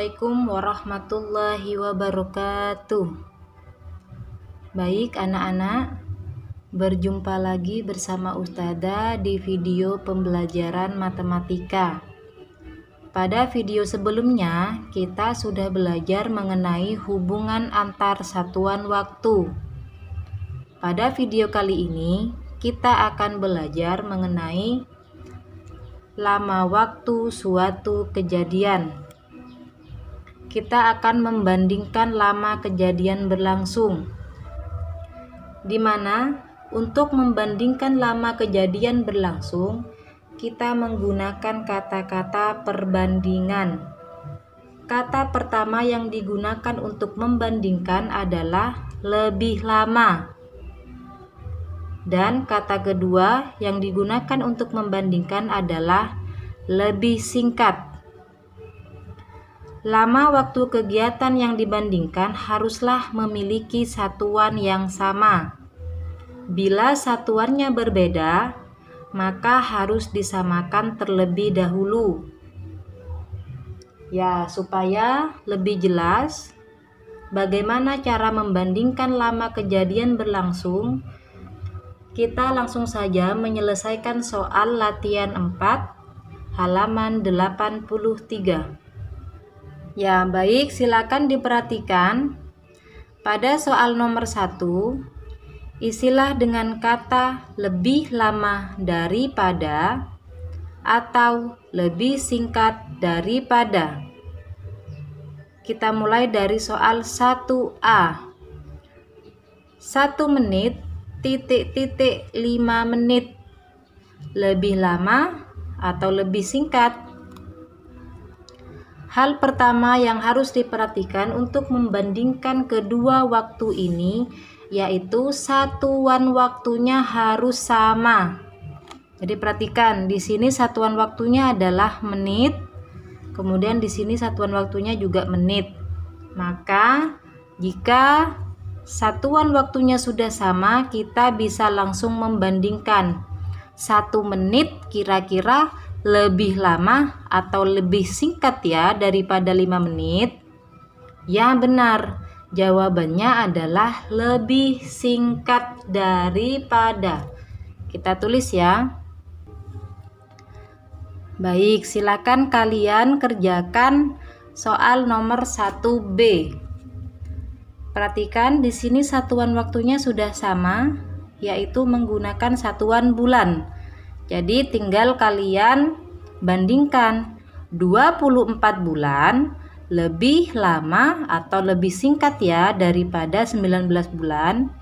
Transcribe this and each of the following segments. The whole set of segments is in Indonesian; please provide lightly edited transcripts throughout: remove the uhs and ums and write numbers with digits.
Assalamualaikum warahmatullahi wabarakatuh. Baik anak-anak, berjumpa lagi bersama Ustazah di video pembelajaran matematika. Pada video sebelumnya, kita sudah belajar mengenai hubungan antar satuan waktu. Pada video kali ini, kita akan belajar mengenai lama waktu suatu kejadian. Kita akan membandingkan lama kejadian berlangsung, di mana untuk membandingkan lama kejadian berlangsung, kita menggunakan kata-kata perbandingan. Kata pertama yang digunakan untuk membandingkan adalah lebih lama. Dan kata kedua yang digunakan untuk membandingkan adalah lebih singkat. Lama waktu kegiatan yang dibandingkan haruslah memiliki satuan yang sama. Bila satuannya berbeda, maka harus disamakan terlebih dahulu. Ya, supaya lebih jelas bagaimana cara membandingkan lama kejadian berlangsung, kita langsung saja menyelesaikan soal latihan 4 halaman 83. Ya, baik, silakan diperhatikan. Pada soal nomor 1, isilah dengan kata lebih lama daripada atau lebih singkat daripada. Kita mulai dari soal 1A. 1 menit, titik-titik 5 menit. Lebih lama atau lebih singkat? Hal pertama yang harus diperhatikan untuk membandingkan kedua waktu ini yaitu satuan waktunya harus sama. Jadi perhatikan, di sini satuan waktunya adalah menit, kemudian di sini satuan waktunya juga menit. Maka jika satuan waktunya sudah sama, kita bisa langsung membandingkan 1 menit kira-kira lebih lama atau lebih singkat ya daripada 5 menit? Ya, benar. Jawabannya adalah lebih singkat daripada. Kita tulis ya. Baik, silakan kalian kerjakan soal nomor 1B. Perhatikan di sini satuan waktunya sudah sama, yaitu menggunakan satuan bulan. Jadi tinggal kalian bandingkan 24 bulan lebih lama atau lebih singkat ya daripada 19 bulan.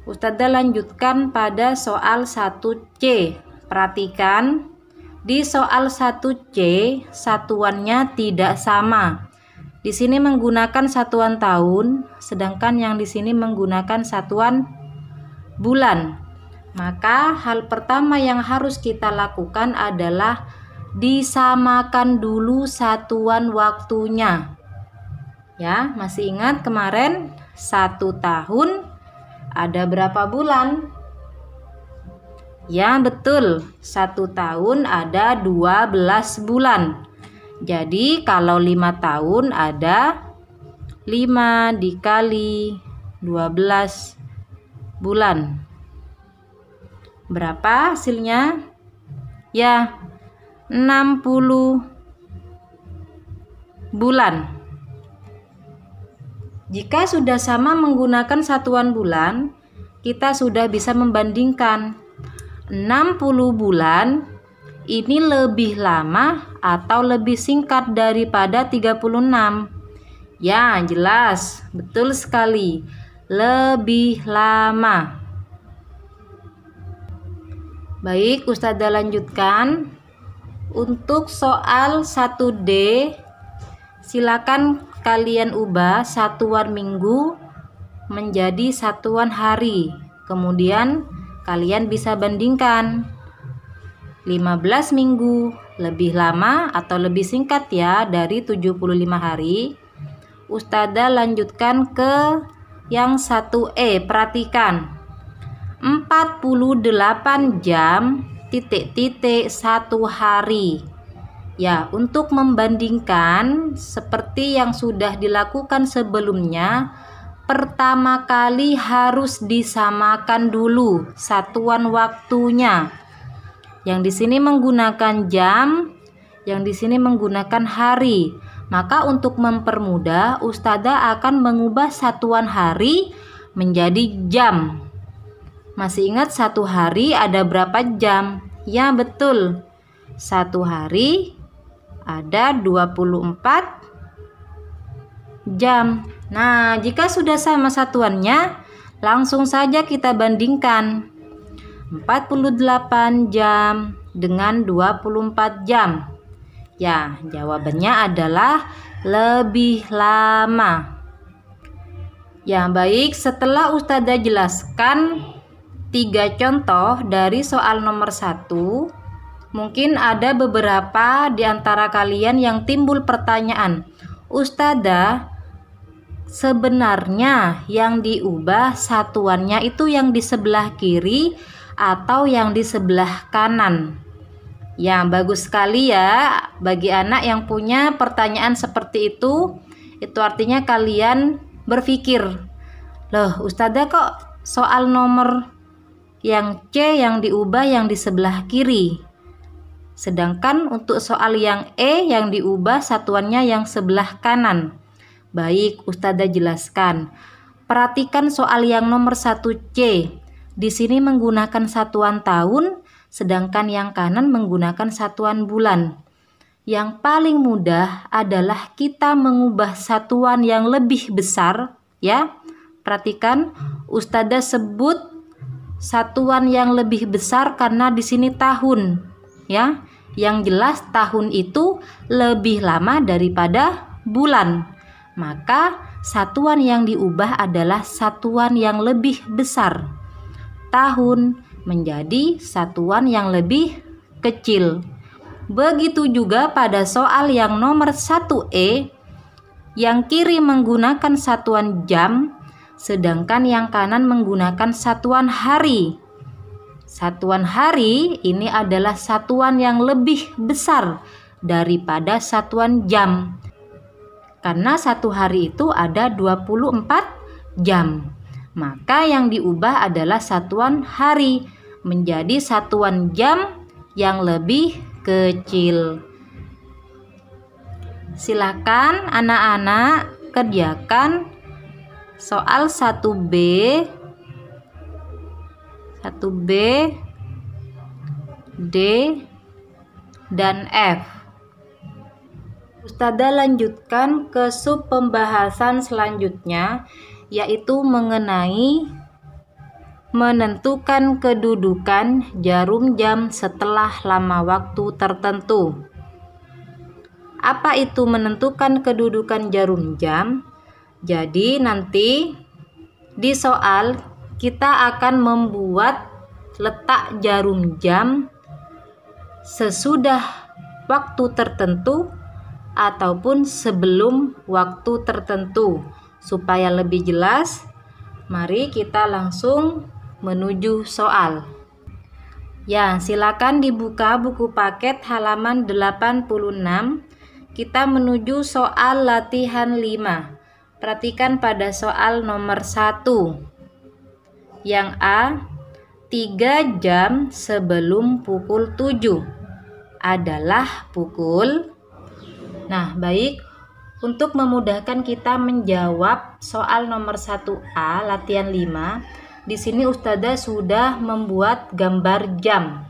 Ustazah lanjutkan pada soal 1C. Perhatikan, di soal 1C satuannya tidak sama. Di sini menggunakan satuan tahun, sedangkan yang di sini menggunakan satuan bulan. Maka hal pertama yang harus kita lakukan adalah disamakan dulu satuan waktunya. Ya, masih ingat kemarin 1 tahun ada berapa bulan? Ya, betul. 1 tahun ada 12 bulan. Jadi kalau 5 tahun ada 5 dikali 12 bulan. Berapa hasilnya? Ya, 60 bulan. Jika sudah sama menggunakan satuan bulan, kita sudah bisa membandingkan 60 bulan ini lebih lama atau lebih singkat daripada 36. Ya, jelas, betul sekali, lebih lama. Baik, Ustazah lanjutkan. Untuk soal 1D, silakan kalian ubah satuan minggu menjadi satuan hari. Kemudian kalian bisa bandingkan 15 minggu lebih lama atau lebih singkat ya dari 75 hari. Ustazah lanjutkan ke yang 1E. Perhatikan, 48 jam titik-titik 1 hari. Ya, untuk membandingkan seperti yang sudah dilakukan sebelumnya, pertama kali harus disamakan dulu satuan waktunya. Yang di sini menggunakan jam, yang di sini menggunakan hari. Maka untuk mempermudah, Ustazah akan mengubah satuan hari menjadi jam. Masih ingat satu hari ada berapa jam? Ya, betul. Satu hari ada 24 jam. Nah, jika sudah sama satuannya, langsung saja kita bandingkan 48 jam dengan 24 jam. Ya, jawabannya adalah lebih lama. Ya, baik, setelah Ustazah jelaskan 3 contoh dari soal nomor 1, mungkin ada beberapa di antara kalian yang timbul pertanyaan, Ustazah, sebenarnya yang diubah satuannya itu yang di sebelah kiri atau yang di sebelah kanan? Ya, bagus sekali ya bagi anak yang punya pertanyaan seperti itu artinya kalian berpikir, loh Ustazah kok soal nomor yang C yang diubah yang di sebelah kiri, sedangkan untuk soal yang E yang diubah satuannya yang sebelah kanan. Baik, Ustazah jelaskan. Perhatikan soal yang nomor 1C. Di sini menggunakan satuan tahun, sedangkan yang kanan menggunakan satuan bulan. Yang paling mudah adalah kita mengubah satuan yang lebih besar, ya. Perhatikan, Ustazah sebut satuan yang lebih besar karena di sini tahun, ya. Yang jelas tahun itu lebih lama daripada bulan. Maka satuan yang diubah adalah satuan yang lebih besar. Tahun menjadi satuan yang lebih kecil. Begitu juga pada soal yang nomor 1E, yang kiri menggunakan satuan jam, sedangkan yang kanan menggunakan satuan hari. Satuan hari ini adalah satuan yang lebih besar daripada satuan jam. Karena satu hari itu ada 24 jam. Maka yang diubah adalah satuan hari menjadi satuan jam yang lebih kecil. Silakan anak-anak kerjakan soal 1B, 1B, D, dan F. Ustazah lanjutkan ke sub pembahasan selanjutnya, yaitu mengenai menentukan kedudukan jarum jam setelah lama waktu tertentu. Apa itu menentukan kedudukan jarum jam? Jadi nanti di soal kita akan membuat letak jarum jam sesudah waktu tertentu ataupun sebelum waktu tertentu. Supaya lebih jelas, mari kita langsung menuju soal. Ya, silakan dibuka buku paket halaman 86. Kita menuju soal latihan 5. Perhatikan pada soal nomor 1. Yang A, 3 jam sebelum pukul 7 adalah pukul. Nah, baik, untuk memudahkan kita menjawab soal nomor 1A latihan 5, di sini Ustazah sudah membuat gambar jam.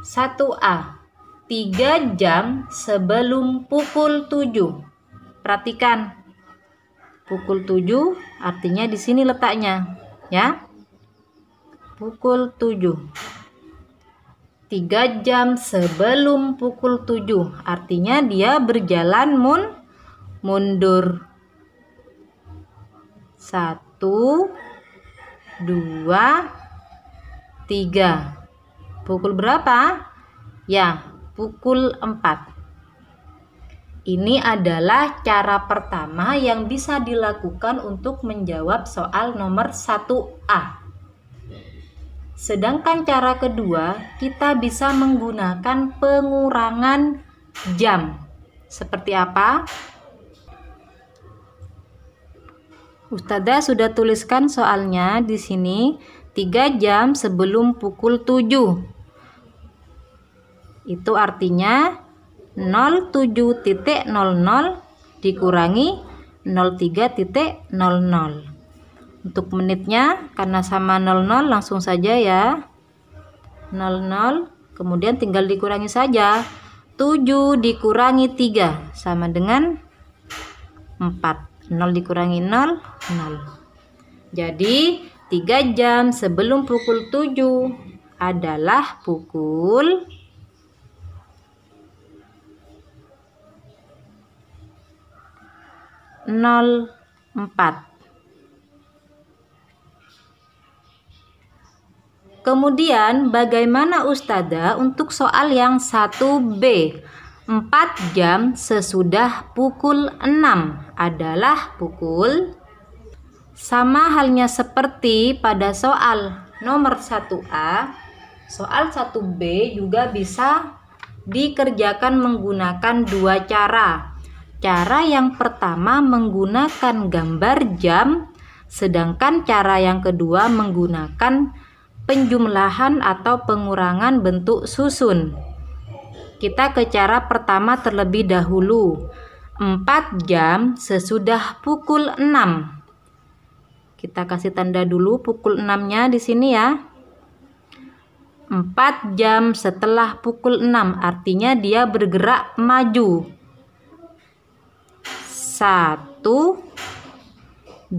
1A, 3 jam sebelum pukul 7. Perhatikan, pukul 7 artinya di sini letaknya, ya. Pukul 7. 3 jam sebelum pukul 7 artinya dia berjalan mundur. 1, 2, 3. Pukul berapa? Ya, pukul 4. Ini adalah cara pertama yang bisa dilakukan untuk menjawab soal nomor 1A. Sedangkan cara kedua, kita bisa menggunakan pengurangan jam. Seperti apa? Ustazah sudah tuliskan soalnya di sini 3 jam sebelum pukul 7. Itu artinya 07.00 dikurangi 03.00. Untuk menitnya karena sama 00 langsung saja ya. 00 kemudian tinggal dikurangi saja. 7 dikurangi 3 sama dengan 4. 0 dikurangi 0, 0. Jadi 3 jam sebelum pukul 7 adalah pukul 04. Kemudian bagaimana Ustazah untuk soal yang 1B? 4 jam sesudah pukul 6 adalah pukul, sama halnya seperti pada soal nomor 1A, soal 1B juga bisa dikerjakan menggunakan 2 cara. Cara yang pertama menggunakan gambar jam, sedangkan cara yang kedua menggunakan penjumlahan atau pengurangan bentuk susun. Kita ke cara pertama terlebih dahulu. 4 jam sesudah pukul 6. Kita kasih tanda dulu pukul 6-nya di sini ya. 4 jam setelah pukul 6 artinya dia bergerak maju. 1, 2,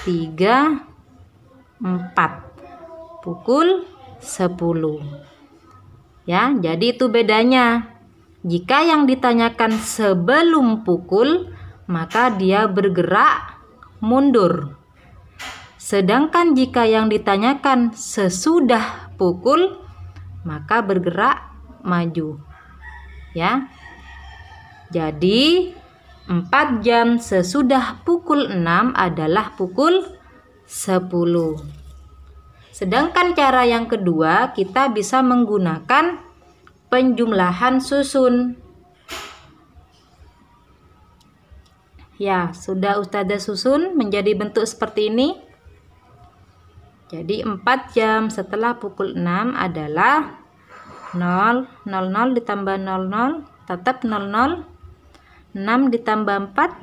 3, 4 pukul 10 ya. Jadi itu bedanya. Jika yang ditanyakan sebelum pukul maka dia bergerak mundur, sedangkan jika yang ditanyakan sesudah pukul maka bergerak maju ya. Jadi 4 jam sesudah pukul 6 adalah pukul 10. Sedangkan cara yang kedua kita bisa menggunakan penjumlahan susun. Ya, sudah Ustazah susun menjadi bentuk seperti ini. Jadi 4 jam setelah pukul 6 adalah 0, 00 ditambah 00 tetap 00, 6 ditambah 4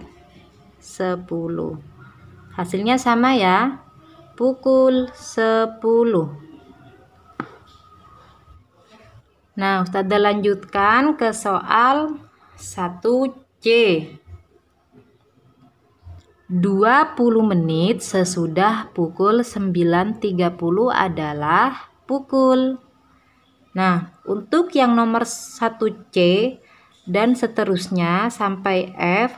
10. Hasilnya sama ya, pukul 10. Nah, Ustazah lanjutkan ke soal 1C. 20 menit sesudah pukul 9.30 adalah pukul. Nah, untuk yang nomor 1C dan seterusnya sampai F,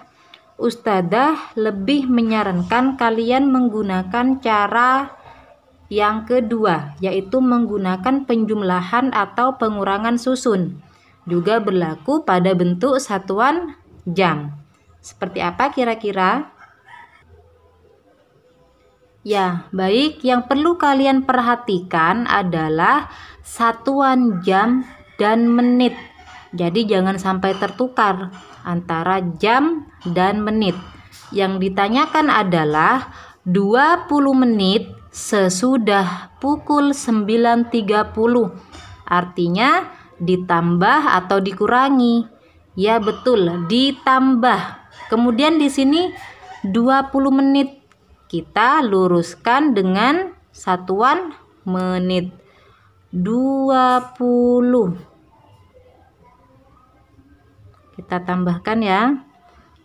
Ustazah lebih menyarankan kalian menggunakan cara yang kedua, yaitu menggunakan penjumlahan atau pengurangan susun. Juga berlaku pada bentuk satuan jam. Seperti apa kira-kira? Ya, baik, yang perlu kalian perhatikan adalah satuan jam dan menit. Jadi jangan sampai tertukar antara jam dan menit. Yang ditanyakan adalah 20 menit sesudah pukul 9.30. Artinya ditambah atau dikurangi. Ya betul, ditambah. Kemudian di sini 20 menit. Kita luruskan dengan satuan menit. 20. Kita tambahkan ya.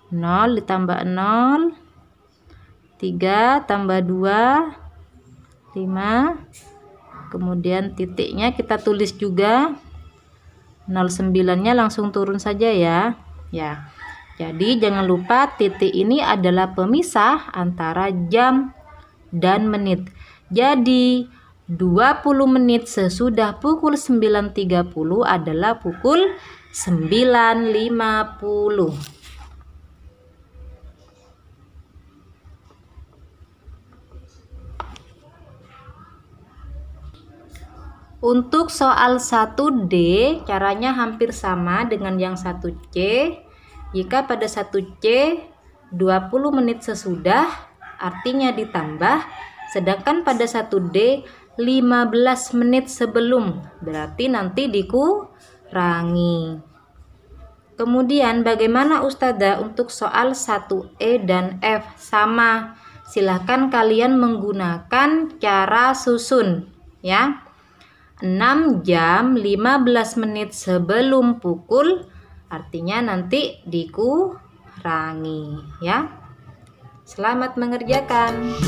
0 ditambah 0. 3 tambah 2. 5. Kemudian titiknya kita tulis juga. 09-nya langsung turun saja ya. Ya. Jadi jangan lupa titik ini adalah pemisah antara jam dan menit. Jadi 20 menit sesudah pukul 9.30 adalah pukul 9.50. Untuk soal 1D caranya hampir sama dengan yang 1C. Jika pada 1C 20 menit sesudah artinya ditambah, sedangkan pada 1D 15 menit sebelum berarti nanti dikurangi. Kemudian bagaimana Ustazah untuk soal 1E dan F? Sama, silahkan kalian menggunakan cara susun ya. 6 jam 15 menit sebelum pukul artinya nanti dikurangi ya. Selamat mengerjakan.